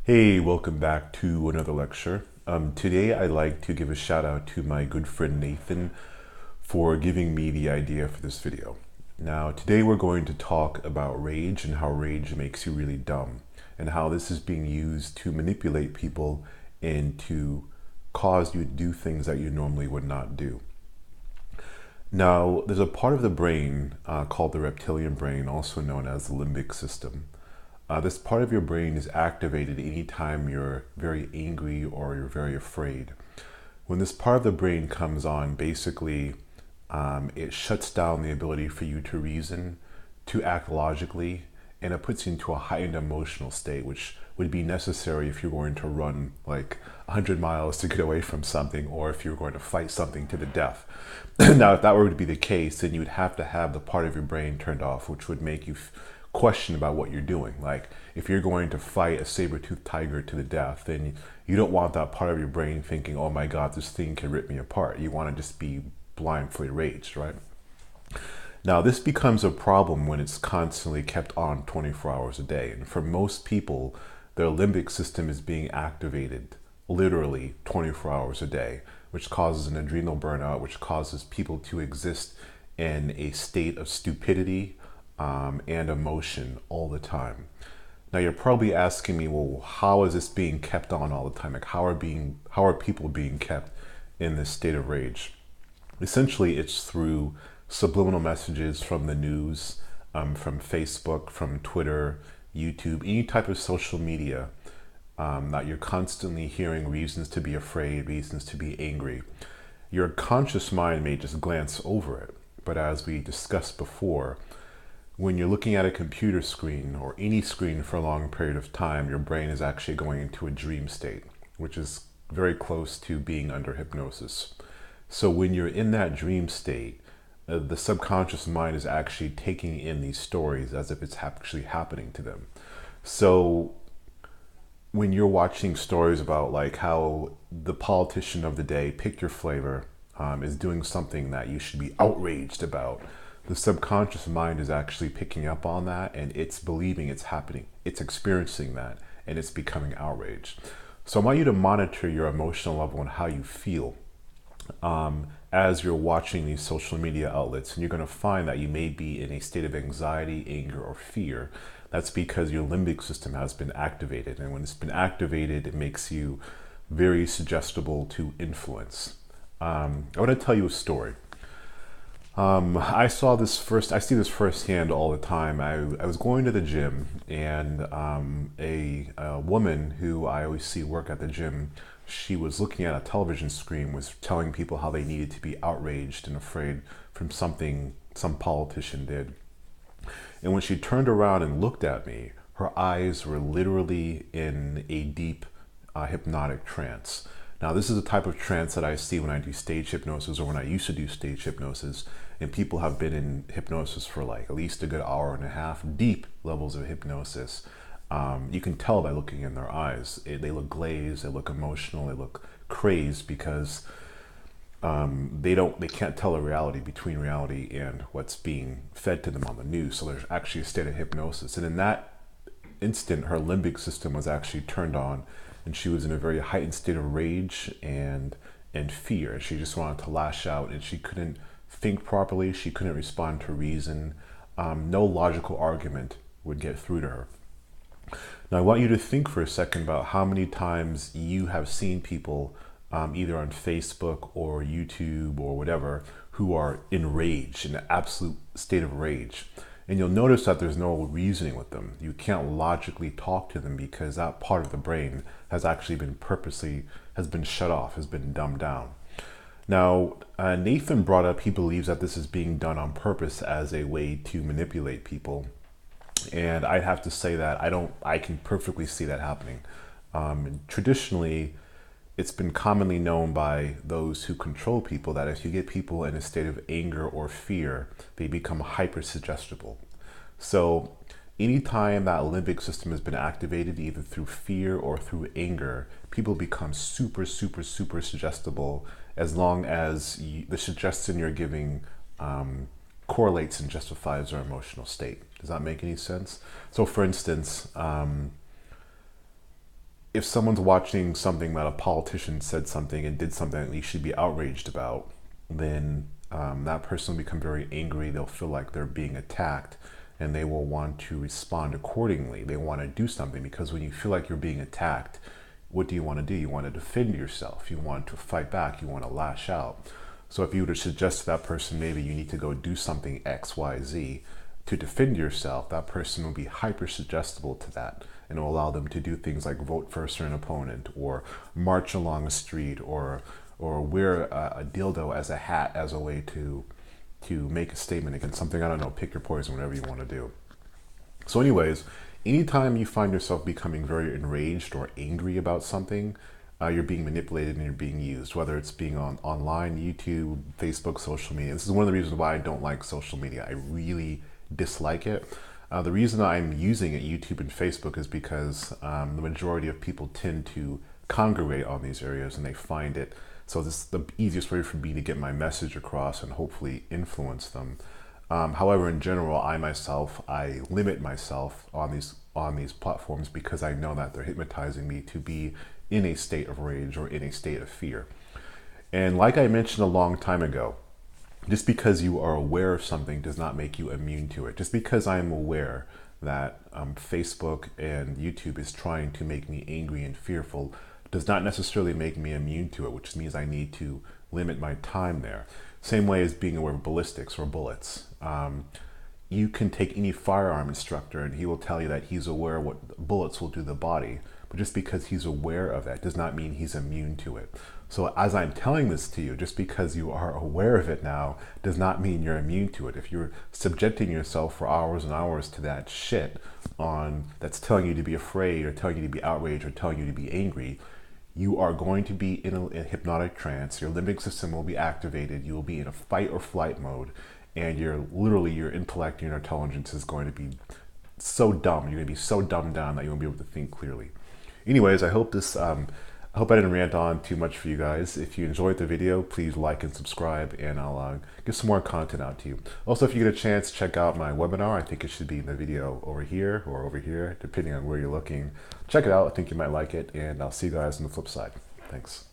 Hey, welcome back to another lecture. Today I'd like to give a shout out to my good friend Nathan for giving me the idea for this video. Now, today we're going to talk about rage and how rage makes you really dumb, and how this is being used to manipulate people and to cause you to do things that you normally would not do. Now, there's a part of the brain called the reptilian brain, also known as the limbic system. This part of your brain is activated anytime you're very angry or you're very afraid. When this part of the brain comes on, basically, it shuts down the ability for you to reason, to act logically, and it puts you into a heightened emotional state, which would be necessary if you're going to run like 100 miles to get away from something, or if you're going to fight something to the death. Now, if that were to be the case, then you would have to have the part of your brain turned off, which would make you question about what you're doing. Like if you're going to fight a saber-toothed tiger to the death, then you don't want that part of your brain thinking, oh my God, this thing can rip me apart. You want to just be blindly raged, right? Now, this becomes a problem when it's constantly kept on 24 hours a day. And for most people, their limbic system is being activated literally 24 hours a day, which causes an adrenal burnout, which causes people to exist in a state of stupidity and emotion all the time. Now, you're probably asking me, well, how is this being kept on all the time? Like, how are people being kept in this state of rage? Essentially, it's through subliminal messages from the news, from Facebook, from Twitter, YouTube, any type of social media, that you're constantly hearing reasons to be afraid, reasons to be angry. Your conscious mind may just glance over it, but as we discussed before, when you're looking at a computer screen or any screen for a long period of time, your brain is actually going into a dream state, which is very close to being under hypnosis. So when you're in that dream state, the subconscious mind is actually taking in these stories as if it's actually happening to them. So when you're watching stories about like how the politician of the day, pick your flavor, is doing something that you should be outraged about, the subconscious mind is actually picking up on that, and it's believing it's happening. It's experiencing that, and it's becoming outraged. So I want you to monitor your emotional level and how you feel as you're watching these social media outlets, and you're going to find that you may be in a state of anxiety, anger, or fear. That's because your limbic system has been activated, and when it's been activated, it makes you very suggestible to influence. I want to tell you a story. I see this firsthand all the time. I was going to the gym, and a woman who I always see work at the gym, she was looking at a television screen, was telling people how they needed to be outraged and afraid from something some politician did. And when she turned around and looked at me, her eyes were literally in a deep hypnotic trance. Now, this is the type of trance that I see when I do stage hypnosis, or when I used to do stage hypnosis, and people have been in hypnosis for like at least a good hour and a half, deep levels of hypnosis. You can tell by looking in their eyes. They look glazed, they look emotional, they look crazed because they can't tell a reality between reality and what's being fed to them on the news. So there's actually a state of hypnosis, and in that instant, her limbic system was actually turned on, and she was in a very heightened state of rage and fear. She just wanted to lash out, and she couldn't think properly. She couldn't respond to reason. No logical argument would get through to her. Now, I want you to think for a second about how many times you have seen people, either on Facebook or YouTube or whatever, who are enraged, in an absolute state of rage. And you'll notice that there's no reasoning with them. You can't logically talk to them because that part of the brain has actually been has been shut off, has been dumbed down. Now, Nathan brought up he believes that this is being done on purpose as a way to manipulate people. And I'd have to say that I can perfectly see that happening. Traditionally, it's been commonly known by those who control people that if you get people in a state of anger or fear, they become hyper suggestible. So anytime that limbic system has been activated, either through fear or through anger, people become super, super, super suggestible as long as the suggestion you're giving correlates and justifies their emotional state. Does that make any sense? So for instance, if someone's watching something that a politician said something and did something that you should be outraged about, then that person will become very angry. They'll feel like they're being attacked, and they will want to respond accordingly. They want to do something, because when you feel like you're being attacked, what do? You want to defend yourself. You want to fight back. You want to lash out. So if you were to suggest to that person, maybe you need to go do something X, Y, Z to defend yourself, that person will be hyper suggestible to that, and it will allow them to do things like vote for a certain opponent, or march along a street, or wear a dildo as a hat, as a way to make a statement against something. I don't know, pick your poison, whatever you want to do. So anyways, anytime you find yourself becoming very enraged or angry about something, you're being manipulated and you're being used, whether it's being online, YouTube, Facebook, social media. This is one of the reasons why I don't like social media. I really dislike it. The reason I'm using it, YouTube and Facebook, is because the majority of people tend to congregate on these areas, and they find it. So this is the easiest way for me to get my message across and hopefully influence them. However, in general, I limit myself on these platforms, because I know that they're hypnotizing me to be in a state of rage or in a state of fear. And like I mentioned a long time ago, just because you are aware of something does not make you immune to it. Just because I'm aware that Facebook and YouTube is trying to make me angry and fearful does not necessarily make me immune to it, which means I need to limit my time there. Same way as being aware of ballistics or bullets. You can take any firearm instructor and he will tell you that he's aware of what bullets will do to the body. But just because he's aware of that does not mean he's immune to it. So as I'm telling this to you, just because you are aware of it now does not mean you're immune to it. If you're subjecting yourself for hours and hours to that shit that's telling you to be afraid, or telling you to be outraged, or telling you to be angry, you are going to be in a hypnotic trance. Your limbic system will be activated. You will be in a fight or flight mode, and your intellect, your intelligence is going to be so dumb. You're going to be so dumbed down that you won't be able to think clearly. Anyways, I hope I didn't rant on too much for you guys. If you enjoyed the video, please like and subscribe, and I'll get some more content out to you. Also, if you get a chance, check out my webinar. I think it should be in the video over here or over here, depending on where you're looking. Check it out. I think you might like it, and I'll see you guys on the flip side. Thanks.